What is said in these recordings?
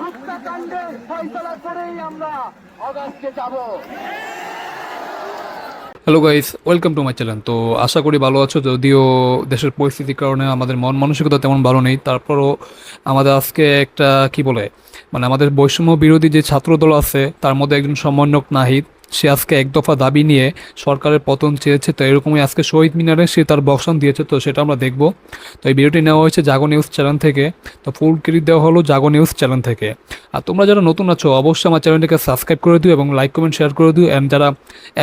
হত্যাকাণ্ডের ফয়সালা করেই আমরা অগাস্টে যাব। Hello guys, welcome to my channel. তো আশা করি ভালো আছো, যদিও দেশের পরিস্থিতির কারণে আমাদের মন মানসিকতা তেমন ভালো নেই। তারপরও আমাদের আজকে একটা কি বলে মানে আমাদের বৈষম্য বিরোধী যে ছাত্রদল আছে তার মধ্যে একজন সমন্বয়ক নাহিদ, সে আজকে এক দফা দাবি নিয়ে সরকারের পতন চেয়েছে। তো এরকমই আজকে শহীদ মিনারে সে তার বক্তব্য দিয়েছে, তো সেটা আমরা দেখব। তো এই ভিডিওটি নেওয়া হয়েছে জাগো নিউজ চ্যানেল থেকে। তো ফুল ক্রেডিট দেওয়া হলো জাগো নিউজ চ্যানেল থেকে। আর তোমরা যারা নতুন আছো অবশ্যই আমার চ্যানেলটিকে সাবস্ক্রাইব করে দিও এবং লাইক কমেন্ট শেয়ার করে দিও। অ্যান্ড যারা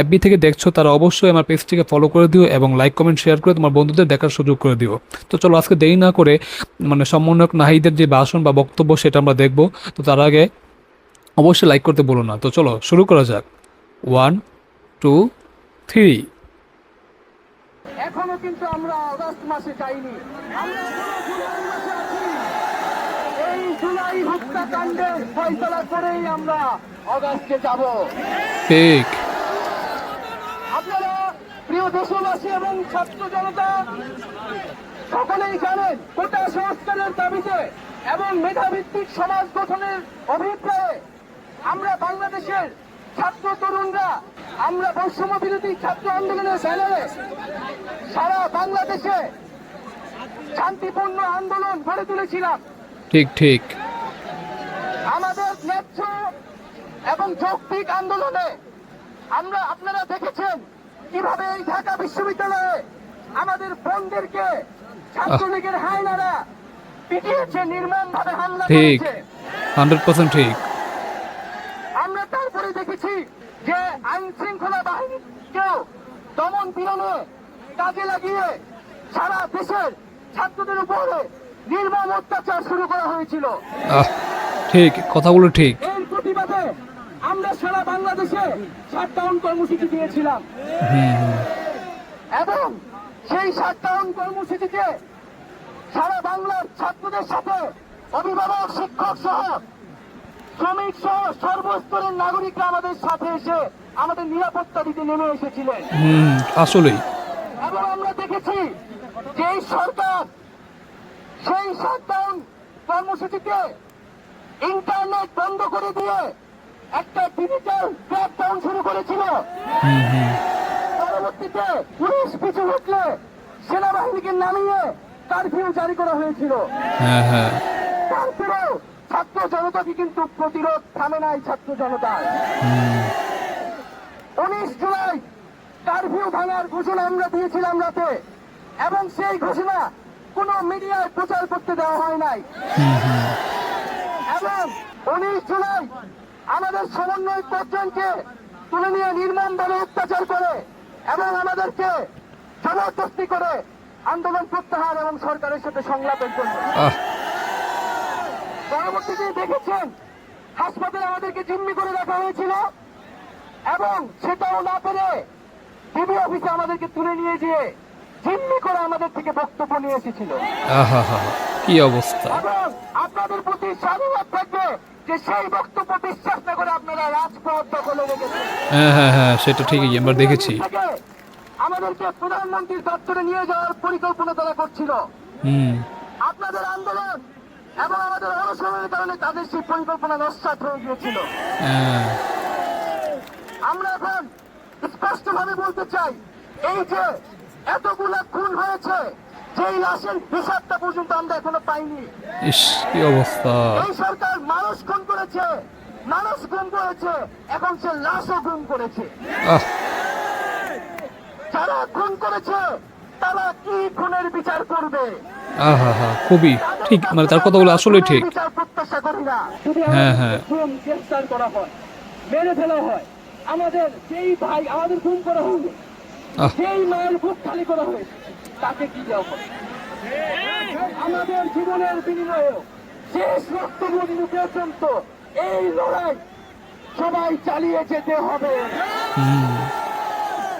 এফবি থেকে দেখছো তারা অবশ্যই আমার পেজটিকে ফলো করে দিও এবং লাইক কমেন্ট শেয়ার করে তোমার বন্ধুদের দেখার সুযোগ করে দিও। তো চলো আজকে দেরি না করে সমন্বয়ক নাহিদের যে ভাষণ বা বক্তব্য সেটা আমরা দেখব। তো তার আগে অবশ্যই লাইক করতে বলো না। তো চলো শুরু করা যাক। 1 2 3। এখনো কিন্তু আমরা অগাস্ট মাসে যাইনি, আমরা এখনো জুলাই মাসে আছি। এই জুলাই হত্যাকাণ্ডের ফয়সালা করেই আমরা অগাস্টে যাব। ঠিক। আপনারা প্রিয় দেশবাসী এবং ছাত্র জনতা সকলেই জানেন, কোটা সংস্কারের দাবিতে এবং মেধাভিত্তিক সমাজ গঠনের অভিপ্রায়ে আমরা বাংলাদেশের ছাত্র তরুণরা আমরা বৈষম্য বিরোধী ছাত্র আন্দোলনের ব্যানারে সারা বাংলাদেশে শান্তিপূর্ণ আন্দোলন গড়ে তুলেছিলাম। ঠিক ঠিক। আমাদের ন্যায্য এবং যৌক্তিক আন্দোলনে আপনারা দেখেছেন কিভাবে এই ঢাকা বিশ্ববিদ্যালয়ে আমাদের বোনদেরকে ছাত্রলীগের হায়নারা পিটিয়েছে, নির্মমভাবে হামলা ঠিক করেছে। 100% ঠিক। আমরা তারপরে দেখেছি যে আইন শৃঙ্খলা বাহিনীকেও দমন পীড়নে কাজে লাগিয়ে সারা দেশের ছাত্রদের উপরে নির্মম অত্যাচার শুরু করা হয়েছিল। ঠিক, কথাগুলো ঠিক। এর প্রতিবাদে আমরা সারা বাংলাদেশে শাটডাউন কর্মসূচি দিয়েছিলাম এবং সেই শাটডাউন কর্মসূচিতে সারা বাংলার ছাত্রদের সাথে অভিভাবক, শিক্ষক সহ শ্রমিক সহ সর্বস্তরের নাগরিকরা আমাদের সাথে এসে আমাদের নিরাপত্তা দিতে নেমে এসেছিলেন। আসলেই। এবং আমরা দেখেছি যে এই সরকার সেই শাটডাউন কর্মসূচিতে ইন্টারনেট বন্ধ করে দিয়ে একটা ডিজিটাল ক্র্যাকডাউন শুরু করেছিল। পরবর্তীতে পুলিশ পিছু হটলে সেনাবাহিনীকে নামিয়ে কারফিউ জারি করা হয়েছিল। তারপরেও ছাত্র জনতাকে কিন্তু প্রতিরোধ থামে নাই। ছাত্র জনতায় 19 জুলাই কারফিউ ভাঙার ঘোষণা আমরা দিয়েছিলাম রাতে, এবং সেই ঘোষণা কোন মিডিয়ায় প্রচার করতে দেওয়া হয় নাই। এবং 19 জুলাই আমাদের সমন্বয় পর্যন্তকে তুলে নিয়ে নির্মমভাবে অত্যাচার করে এবং আমাদেরকে জবরদস্তি করে আন্দোলন প্রত্যাহার এবং সরকারের সাথে সংলাপের জন্য। পরবর্তীতে দেখেছেন হাসপাতালে আমাদেরকে জিম্মি করে রাখা হয়েছিল এবং সেটাও না পেরে ডিবি অফিসে আমাদেরকে তুলে নিয়ে গিয়ে জিম্মি করে আমাদের থেকে বক্তব্য নিয়ে এসেছিল। কি অবস্থা! এবং আপনাদের প্রতি সাধুবাদ থাকবে যে সেই বক্তব্য বিশ্বাস না করে আপনারা রাজপথ দখলে রেখেছেন। হ্যাঁ, সেটা ঠিকই, আমরা দেখেছি। আমাদেরকে প্রধানমন্ত্রীর দপ্তরে নিয়ে যাওয়ার পরিকল্পনা তারা করছিল। আপনাদের আন্দোলন এবং আমাদের অনশনের কারণে তাদের সেই পরিকল্পনা নস্যাৎ হয়ে গিয়েছিল। আমরা এখন স্পষ্টভাবে বলতে চাই, এই যে এতগুলা খুন হয়েছে, যেই লাশের হিসাবটা পর্যন্ত আমরা এখনো পাইনি। কি অবস্থা! এই সরকার মানুষ খুন করেছে, মানুষ গুম করেছে, এখন সে লাশও গুম করেছে। যারা খুন করেছে তারা কি খুনের বিচার করবে? খুবই ঠিক, তার কথাগুলো আসলে ঠিক। বিচার প্রত্যাশা করি না। খুন গ্রেফতার করা হয়, মেরে ফেলা হয়, আমাদের যেই ভাই আমাদের খুন করা হলো, সেই মায়ের বুক খালি করা হয়েছে, তাকে কি দেওয়া হবে? আমাদের জীবনের বিনিময়ে শেষ রক্তবিন্দু পর্যন্ত এই লড়াই সবাই চালিয়ে যেতে হবে।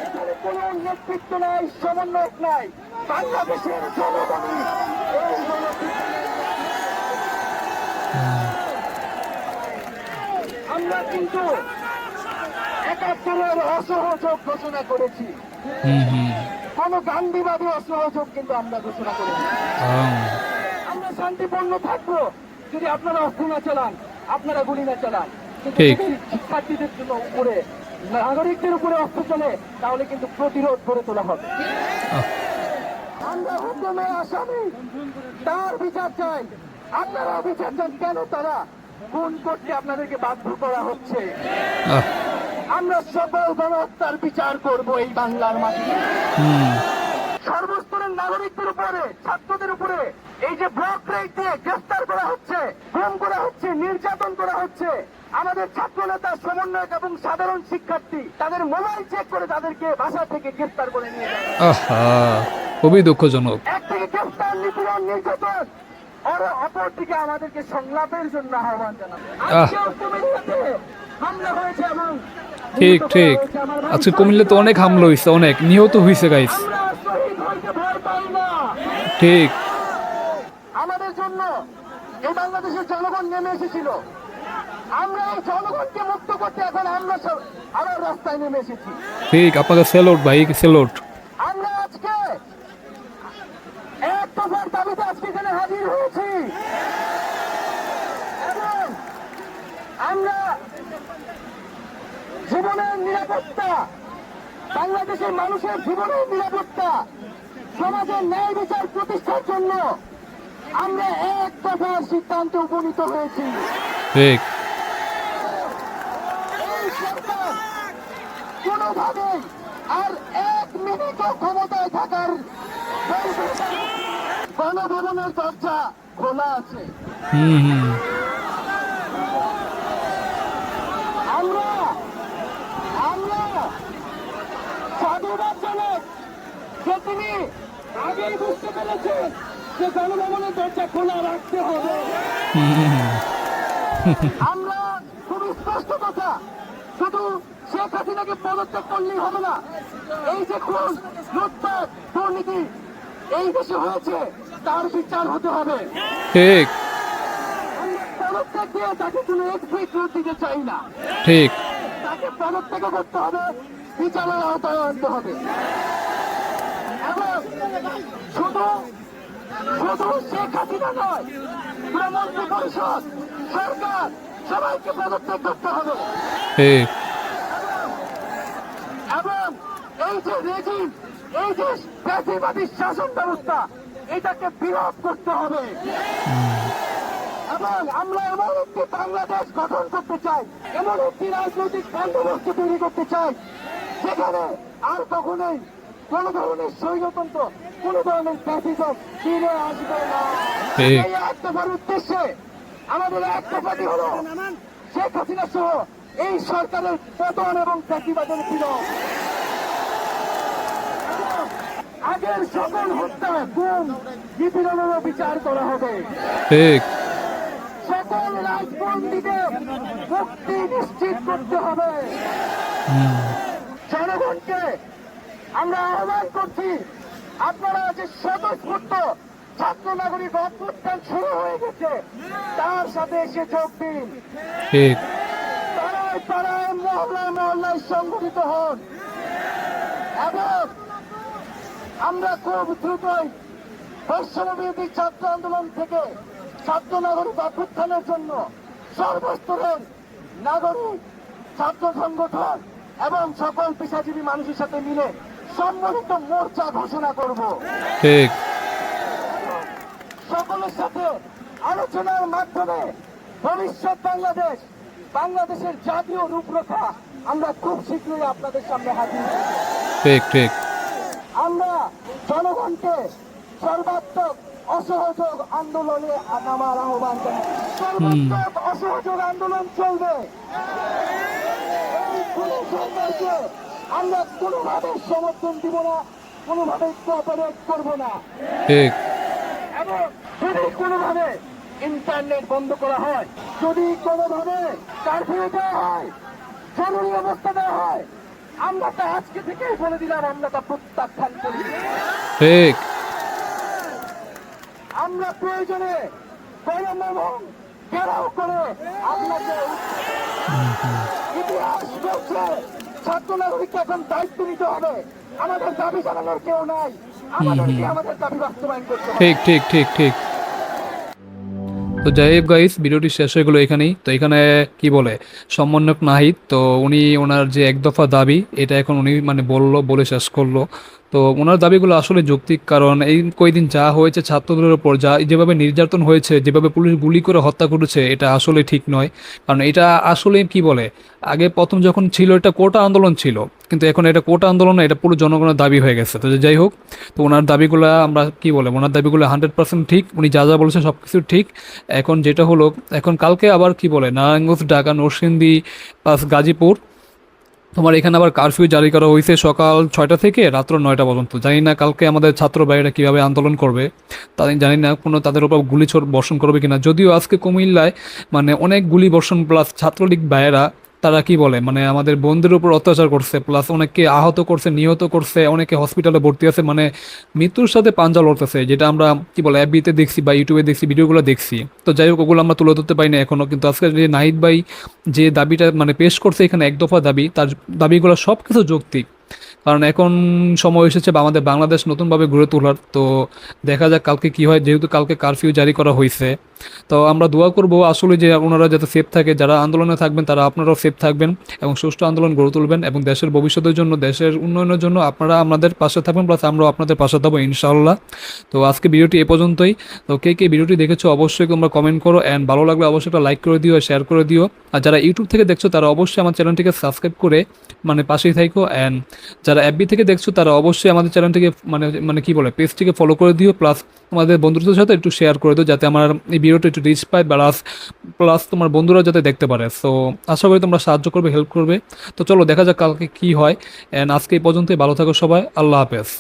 এখানে কোন নেতৃত্ব নাই, সমন্বয়ক নাই, বাংলাদেশের জনগণই এই আমরা কিন্তু 71-এর অসহযোগ ঘোষণা করেছি। কোন গান্ধীবাদী অসহযোগ কিন্তু আমরা ঘোষণা করেছি। আমরা শান্তিপূর্ণ থাকবো যদি আপনারা অস্ত্র না চালান, আপনারা গুলি না চালান, কিন্তু ঠিক। যদি শিক্ষার্থীদের জন্য উপরে, নাগরিকদের উপরে অস্ত্র চলে, তাহলে কিন্তু প্রতিরোধ গড়ে তোলা হবে। আহ, আমরা হুকুমে আসামি, তার বিচার চাই। আপনারা বিচার চান কেন তারা খুন করতে আপনাদেরকে বাধ্য করা হচ্ছে? আহ, আমরা সকল গণহত্যার বিচার করব এই বাংলার মাটিতে। হুম, সর্বস্তরের নাগরিকদের উপরে, ছাত্রদের উপরে এই যে ব্লক রেটে গ্রেফতার করা হচ্ছে, গুম করা হচ্ছে, নির্যাতন করা হচ্ছে, আমাদের ছাত্র নেতা, সমন্বয়ক এবং সাধারণ শিক্ষার্থী তাদের মোবাইল চেক করে তাদেরকে বাসা থেকে গ্রেফতার করে নিয়ে যায়। আহা, খুবই দুঃখজনক। একদিকে গ্রেফতার, নিপীড়ন, নির্যাতন, আর অপরদিকে আমাদেরকে সংলাপের জন্য আহ্বান জানাবো। আজকে কুমিল্লাতে হামলা হয়েছে এবং ঠিক ঠিক, আজকে কুমিল্লা তো অনেক হামলা হয়েছে, অনেক নিহত হয়েছে গাইস। আমরা শহীদ হইতে ভয় পাই না। ঠিক, আমাদের জন্য এই বাংলাদেশের জনগণ নেমে এসেছিল। আমরা এই জনগণকে মুক্ত করতে এখন আমরা সব আবার রাস্তায় নেমে এসেছি। ঠিক, আপনাকে স্যালুট ভাই, স্যালুট। আমরা আজকে এক দফার দাবিতে আজকে এখানে হাজির হয়েছি এবং আমরা জীবনের নিরাপত্তা, বাংলাদেশের মানুষের জীবনের নিরাপত্তা, সমাজের ন্যায় বিচার প্রতিষ্ঠার জন্য আমরা এক দফার সিদ্ধান্তে উপনীত হয়েছি। ঠিক, এই সরকার কোনোভাবেই আর এক মিনিটও ক্ষমতায় থাকার গণভবনের দরজা খোলা আছে। হুম হুম, আমরা আমরা সাধুবাদ জানাই যে তিনি আগেই বুঝতে পেরেছেন যে গণভবনের দরজা খোলা রাখতে হবে। আমরা খুব স্পষ্ট কথা, শুধু শেখ হাসিনাকে পদত্যাগ করলেই হবে না। এই যে খুন, লুটপাট, দুর্নীতি এই দেশে হয়েছে, তার বিচার হতে হবে। ঠিক আমরা পদত্যাগ দিয়ে তাকে কোনো এক্সিকিউট দিতে চাই না। ঠিক, তাকে পদত্যাগ করতে হবে, বিচারের আওতায় আনতে হবে এবং শুধু শুধু শেখ হাসিনা নয়, পুরো মন্ত্রী পরিষদ, সরকার সবাইকে পদত্যাগ করতে হবে ঠিক, এবং এই যে রেজিম, এই যে ফ্যাসিবাদী শাসন ব্যবস্থা, এটাকে বিরোধ করতে হবে এবং আমরা এমন একটি বাংলাদেশ গঠন করতে চাই, এমন একটি রাজনৈতিক বন্দোবস্ত তৈরি করতে চাই যেখানে আর কখনোই কোন ধরনের স্বৈরতন্ত্র, কোন ধরনের ফ্যাসিজম ফিরে আসবে না। ঠিক। এই এক দফার উদ্দেশ্যে আমাদের এক দফাটি হলো শেখ হাসিনা সহ এই সরকারের পতন এবং ফ্যাসিবাদের বিরোধ। আগের সকল হত্যা, গুম, নিপীড়নেরও বিচার করা হবে। ঠিক, সকল রাজবন্দীদের মুক্তি নিশ্চিত করতে হবে। জনগণকে আমরা আহ্বান করছি, আপনারা যে স্বতঃস্ফূর্ত ছাত্র নাগরিক অভ্যুত্থান শুরু হয়ে গেছে, তার সাথে এসে যোগ দিন। ঠিক, পাড়ায় পাড়ায়, মহল্লায় মহল্লায় সংগঠিত হন এবং আমরা খুব দ্রুতই বৈষম্যবিরোধী ছাত্র আন্দোলন থেকে ছাত্র নাগরিক অভ্যুত্থানের জন্য সর্বস্তরের নাগরিক, ছাত্র সংগঠন এবং সকল পেশাজীবী মানুষের সাথে মিলে সম্মিলিত মোর্চা ঘোষণা করব। ঠিক, সকলের সাথে আলোচনার মাধ্যমে ভবিষ্যৎ বাংলাদেশ, বাংলাদেশের জাতীয় রূপরেখা আমরা খুব শীঘ্রই আপনাদের সামনে হাজির হব। ঠিক, ঠিক, আমরা জনগণকে সর্বাত্মক অসহযোগ আন্দোলনে নামার আহ্বান জানাই। সর্বাত্মক অসহযোগ আন্দোলন চলবে। এই খুনি সরকারকে আমরা কোনোভাবে সমর্থন দিব না, কোনোভাবে কোঅপারেট করব না ঠিক, এবং যদি কোনোভাবে ইন্টারনেট বন্ধ করা হয়, যদি কোনোভাবে কারফিউ দেওয়া হয়, জরুরি অবস্থা দেওয়া হয়, আমরা তা আজকে থেকেই বলে দিলাম, আমরা তা প্রত্যাখ্যান করি। ঠিক, আমরা প্রয়োজনে গরম এবং ঘেরাও করে আপনাকে ইতিহাস বলছে ছাত্র নাগরিককে এখন দায়িত্ব নিতে হবে। আমাদের দাবি জানানোর কেউ নাই, আমাদেরকে আমাদের দাবি বাস্তবায়ন করতে হবে। ঠিক, ঠিক, ঠিক, ঠিক। তো যাই হোক গাইস, ভিডিওটি শেষ হয়ে গেলো এখানেই। তো এখানে কি বলে সমন্বয়ক নাহিদ, তো উনি ওনার যে এক দফা দাবি এটা এখন উনি মানে বলে শেষ করলো। তো ওনার দাবিগুলো আসলে যৌক্তিক, কারণ এই কয়দিন যা হয়েছে ছাত্রদের ওপর, যা যেভাবে নির্যাতন হয়েছে, যেভাবে পুলিশ গুলি করে হত্যা করেছে, এটা আসলে ঠিক নয়। কারণ এটা আসলে কি বলে, আগে প্রথম যখন ছিল এটা কোটা আন্দোলন ছিল, কিন্তু এখন এটা কোটা আন্দোলন না, এটা পুরো জনগণের দাবি হয়ে গেছে। তো যাই হোক, তো ওনার দাবিগুলো আমরা কি বলে, ওনার দাবিগুলো 100% ঠিক, উনি যা যা বলেছে সব কিছু ঠিক। এখন যেটা হলো, এখন কালকে আবার কি বলে নারায়ণগঞ্জ, ঢাকা, নরসিংদী প্লাস গাজীপুর, তোমার এখানে আবার কারফিউ জারি করা হয়েছে সকাল 6টা থেকে রাত্র 9টা পর্যন্ত। জানি না কালকে আমাদের ছাত্র ভাইয়েরা কীভাবে আন্দোলন করবে, তাদের জানি না কোনো তাদের উপর বর্ষণ করবে কিনা। যদিও আজকে কুমিল্লায় মানে অনেক গুলি বর্ষণ, প্লাস ছাত্রলীগ ভাইয়েরা তারা কি বলে মানে আমাদের বোনদের উপর অত্যাচার করছে, প্লাস অনেককে আহত করছে, নিহত করছে, অনেকে হসপিটালে ভর্তি আছে, মানে মৃত্যুর সাথে পাঞ্জা লড়তেছে, যেটা আমরা কি বলে এফবিতে দেখছি বা ইউটিউবে দেখছি, ভিডিওগুলো দেখছি। তো যাই হোক, ওগুলো আমরা তুলে ধরতে পারি না এখনও, কিন্তু আজকে যে নাহিদ ভাই যে দাবিটা মানে পেশ করছে এখানে এক দফা দাবি, তার দাবিগুলো সব কিছু যৌক্তিক। কারণ এখন সময় এসেছে বা আমাদের বাংলাদেশ নতুনভাবে গড়ে তোলার। তো দেখা যাক কালকে কি হয়, যেহেতু কালকে কারফিউ জারি করা হয়েছে। তো আমরা দোয়া করব আসলে যে ওনারা যাতে সেফ থাকে, যারা আন্দোলনে থাকবেন তারা আপনারাও সেফ থাকবেন এবং সুষ্ঠু আন্দোলন গড়ে তুলবেন, এবং দেশের ভবিষ্যতের জন্য, দেশের উন্নয়নের জন্য আপনারা আমাদের পাশে থাকবেন, প্লাস আমরাও আপনাদের পাশে থাকবো ইনশাআল্লাহ। তো আজকে ভিডিওটি এ পর্যন্তই। তো কে কে ভিডিওটি দেখেছো অবশ্যই তোমরা কমেন্ট করো, অ্যান্ড ভালো লাগলে অবশ্যই একটা লাইক করে দিও, শেয়ার করে দিও। আর যারা ইউটিউব থেকে দেখছো তারা অবশ্যই আমার চ্যানেলটিকে সাবস্ক্রাইব করে মানে পাশেই থাকো, অ্যান্ড যারা এফবি থেকে দেখছো তারা অবশ্যই আমাদের চ্যানেলটিকে মানে মানে কি বলে পেজটিকে ফলো করে দিও, প্লাস তোমাদের বন্ধুদের সাথে একটু শেয়ার করে দিও, যাতে আমার এই ভিডিওটা একটু রিচ পায়, প্লাস প্লাস তোমার বন্ধুরা যাতে দেখতে পারে। সো আশা করি তোমরা সাহায্য করবে, হেল্প করবে। তো চলো দেখা যাক কালকে কি হয়, অ্যান্ড আজকে এই পর্যন্তই। ভালো থাকো সবাই, আল্লাহ হাফেজ।